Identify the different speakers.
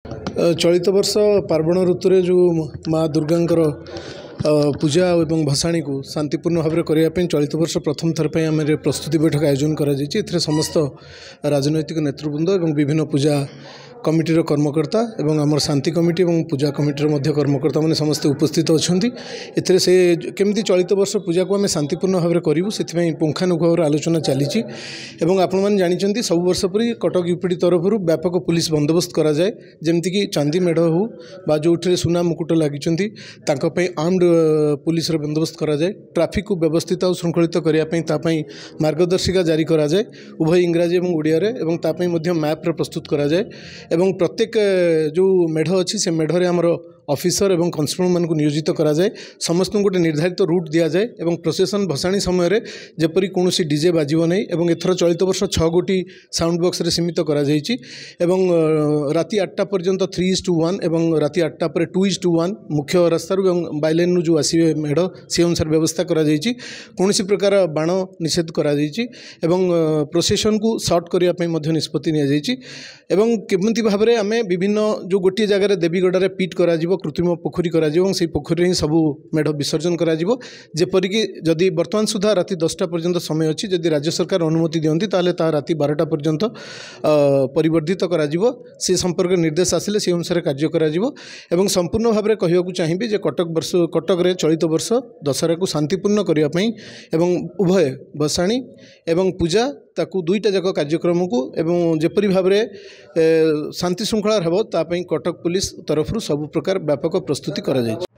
Speaker 1: चलित वर्ष पार्वण ऋतु जो माँ दुर्गांकर पूजा और भसाणी को शांतिपूर्ण भाव में करने चलित वर्ष प्रथम थर पर आम प्रस्तुति बैठक आयोजन कर समस्त राजनैतिक नेतृवृंद और विभिन्न पूजा कमिटीर कर्मकर्ता एवं आमर शांति कमिटी और पूजा कमिटीर कर्मकर्ता मैंने समस्ते उपस्थित अच्छा से केमती चलित वर्ष पूजा को आम शांतिपूर्ण भाव में करूँ से पुंखानुपुंख आलोचना चली आपण जानते सब वर्ष परी कटक यूपीडी तरफ व्यापक पुलिस बंदोबस्त करा जाए जमती कि चांदी मेढ़ हो बा जो सुना मुकुट लगी आर्म्ड पुलिस बंदोबस्त करा जाए ट्रैफिक को व्यवस्थित और श्रृंखलित करने मार्गदर्शिका जारी करा जाए उभय इंग्राजी और ओडिया मैप्रे प्रस्तुत करा जाए एवं प्रत्येक जो मेढ़ अच्छी से मेढ़े आमर ऑफिसर एवं कन्स्टेबल मान नियोजित करा जाए समस्त गोटे निर्धारित रूट दि जाए एवं प्रोसेसन भसाणी समय जेपरी कौन डीजे बाजिब नहीं एवं एथर चलित वर्ष 6 गोटी साउंड बॉक्स रे सीमित करा जाइछि एवं राति 8टा पर्यंत 3:1 एवं राति 8टा पर 2:1 मुख्य रास्तार एवं बाइलेन जो आसवे मेढ़ से अनुसार व्यवस्था करा जाइछि कौन प्रकार बाण निषेध करा जाइछि एवं प्रोसेसन को सर्ट करने निष्पत्ति नि जाइछि एवं केमती भाव में आम विभिन्न जो गोटे जगह देवीगढ़ पीट करा कृत्रिम पोखरी करा से पोखरी ही सब मेढ़ विसर्जन करा जेपरिक जदि वर्तमान सुधा राति 10टा पर्यंत समय अच्छी जदि राज्य सरकार अनुमति दियंती ताले ता राति 12टा पर्यंत परिवर्धित करा से संपर्क निर्देश आसिले से अनुसार कार्य करा एवं संपूर्ण भाव में कहूँ चाहिए जे कटक रे चलित वर्ष दशहरा को शांतिपूर्ण करने एवं उभय भसाणी एवं पूजा ताकू दुईटा जाक कार्यक्रम को एवं जेपरी भाव में शांति श्रृंखला हेब तापाई कटक पुलिस तरफ सब प्रकार व्यापक प्रस्तुति करा जायछि।